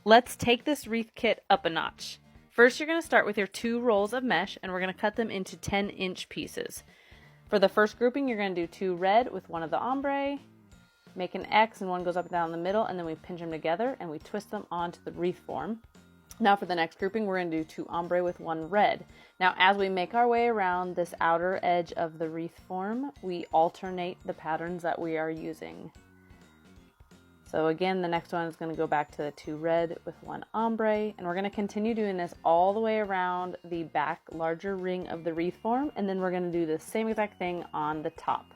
Let's take this wreath kit up a notch. First, you're going to start with your 2 rolls of mesh, and we're going to cut them into 10-inch pieces. For the first grouping, you're going to do 2 red with one of the ombre, make an X, and one goes up and down the middle, and then we pinch them together and we twist them onto the wreath form. Now for the next grouping, we're going to do 2 ombre with 1 red. Now as we make our way around this outer edge of the wreath form, we alternate the patterns that we are using. So again, the next one is going to go back to the 2 red with 1 ombre, and we're going to continue doing this all the way around the back larger ring of the wreath form, and then we're going to do the same exact thing on the top.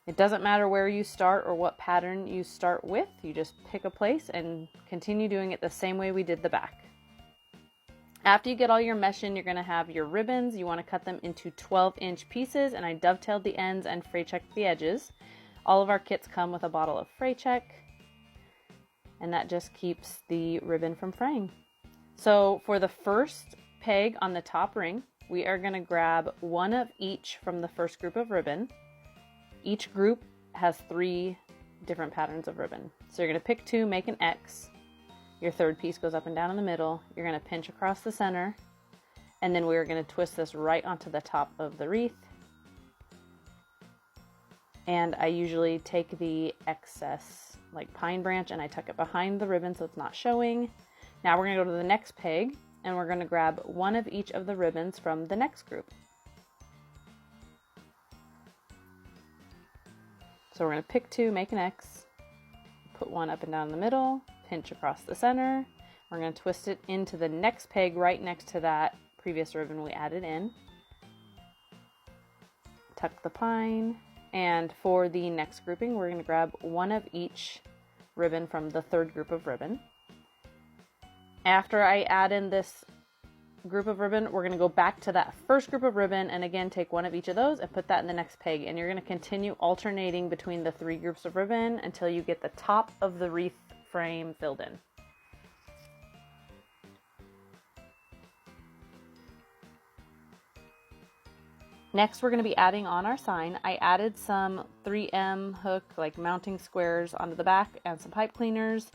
It doesn't matter where you start or what pattern you start with, you just pick a place and continue doing it the same way we did the back. After you get all your mesh in, you're going to have your ribbons. You want to cut them into 12-inch pieces, and I dovetailed the ends and fray checked the edges. All of our kits come with a bottle of fray check, and that just keeps the ribbon from fraying. So for the first peg on the top ring, we are going to grab 1 of each from the first group of ribbon. Each group has 3 different patterns of ribbon. So you're going to pick 2, make an X. Your third piece goes up and down in the middle. You're going to pinch across the center, and then we're going to twist this right onto the top of the wreath. And I usually take the excess like pine branch and I tuck it behind the ribbon so it's not showing. Now we're going to go to the next peg, and we're going to grab 1 of each of the ribbons from the next group. So we're going to pick 2, make an X, put 1 up and down the middle, pinch across the center. We're going to twist it into the next peg right next to that previous ribbon we added in. Tuck the pine. And for the next grouping, we're going to grab 1 of each ribbon from the third group of ribbon. After I add in this group of ribbon, we're going to go back to that first group of ribbon and again take 1 of each of those and put that in the next peg. And you're going to continue alternating between the 3 groups of ribbon until you get the top of the wreath frame filled in. Next, we're going to be adding on our sign. I added some 3M hook, like mounting squares, onto the back and some pipe cleaners.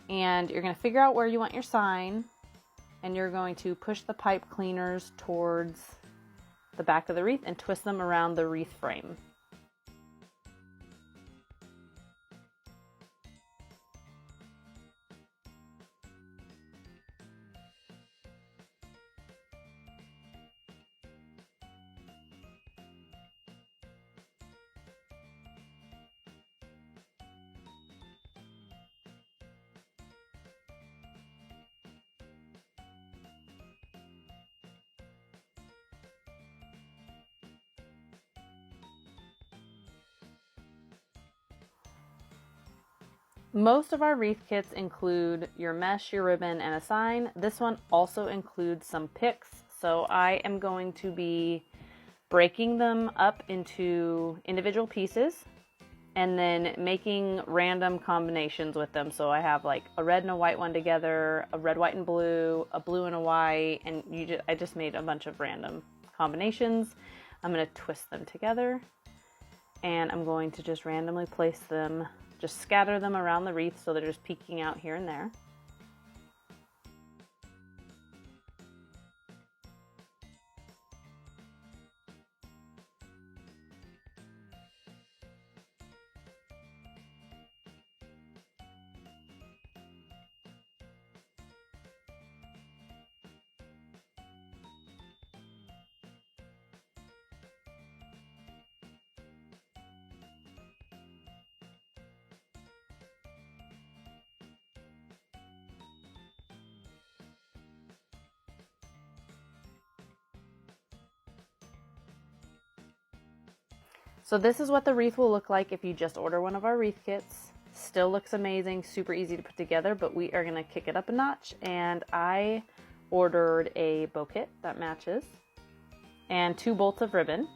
And you're going to figure out where you want your sign, and you're going to push the pipe cleaners towards the back of the wreath and twist them around the wreath frame. Most of our wreath kits include your mesh, your ribbon, and a sign. This one also includes some picks, so I am going to be breaking them up into individual pieces and then making random combinations with them. So I have like a red and a white one together, a red, white, and blue, a blue and a white, and I just made a bunch of random combinations. I'm going to twist them together, and I'm going to just randomly place them, just scatter them around the wreath so they're just peeking out here and there. So this is what the wreath will look like if you just order one of our wreath kits. Still looks amazing, super easy to put together, but we are gonna kick it up a notch, and I ordered a bow kit that matches and 2 bolts of ribbon.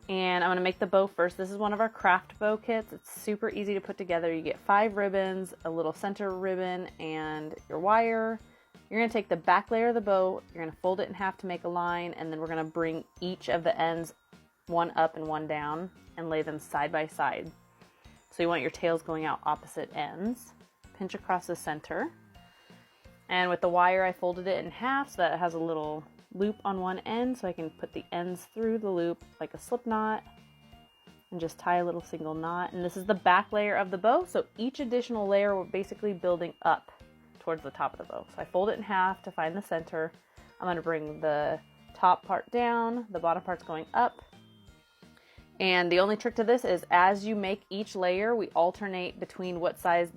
And I'm gonna make the bow first. This is one of our craft bow kits. It's super easy to put together. You get 5 ribbons, a little center ribbon, and your wire. You're gonna take the back layer of the bow, you're gonna fold it in half to make a line, and then we're gonna bring each of the ends, one up and one down, and lay them side by side. So you want your tails going out opposite ends. pinch across the center. And with the wire, I folded it in half so that it has a little loop on one end, so I can put the ends through the loop like a slip knot and just tie a little single knot. And this is the back layer of the bow, so each additional layer we're basically building up towards the top of the bow. So I fold it in half to find the center. I'm going to bring the top part down, the bottom part's going up. And the only trick to this is as you make each layer, we alternate between what size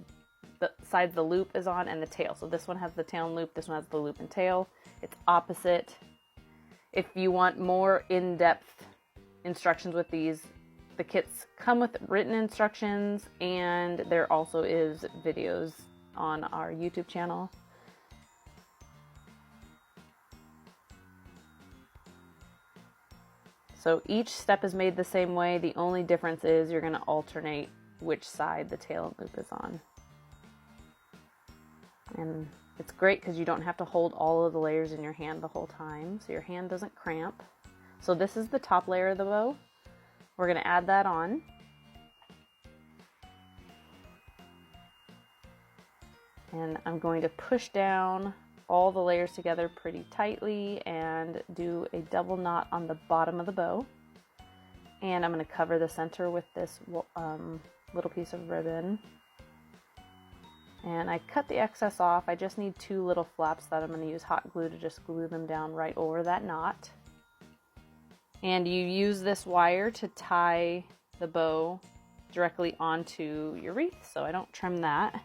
the loop is on and the tail. So this one has the tail and loop, this one has the loop and tail. It's opposite. If you want more in-depth instructions with these, the kits come with written instructions, and there also is videos on our YouTube channel. So each step is made the same way. The only difference is you're going to alternate which side the tail and loop is on. And it's great because you don't have to hold all of the layers in your hand the whole time, so your hand doesn't cramp. So this is the top layer of the bow. We're going to add that on. And I'm going to push down all the layers together pretty tightly and do a double knot on the bottom of the bow. And I'm going to cover the center with this little piece of ribbon. And I cut the excess off. I just need 2 little flaps that I'm going to use hot glue to just glue them down right over that knot. And you use this wire to tie the bow directly onto your wreath, so I don't trim that.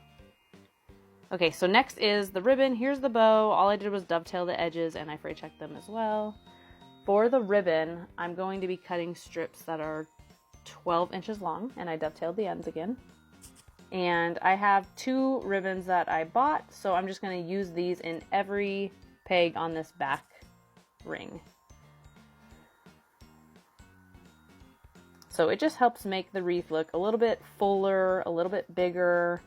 Okay, so next is the ribbon. Here's the bow. All I did was dovetail the edges, and I fray checked them as well. For the ribbon, I'm going to be cutting strips that are 12 inches long, and I dovetailed the ends again. And I have 2 ribbons that I bought, so I'm just going to use these in every peg on this back ring. So it just helps make the wreath look a little bit fuller, a little bit bigger.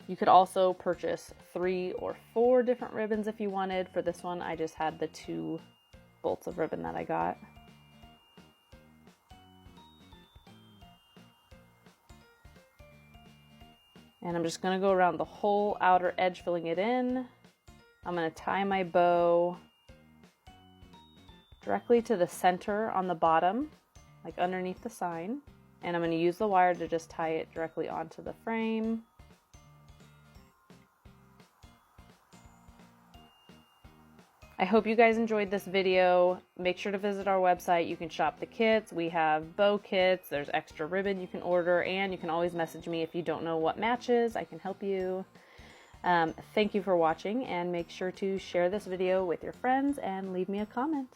You could also purchase 3 or 4 different ribbons if you wanted. For this one, I just had the 2 bolts of ribbon that I got. And I'm just going to go around the whole outer edge, filling it in. I'm going to tie my bow directly to the center on the bottom, like underneath the sign. And I'm going to use the wire to just tie it directly onto the frame. I hope you guys enjoyed this video. Make sure to visit our website. You can shop the kits. We have bow kits. There's extra ribbon you can order, and you can always message me if you don't know what matches. I can help you. Thank you for watching, and make sure to share this video with your friends and leave me a comment.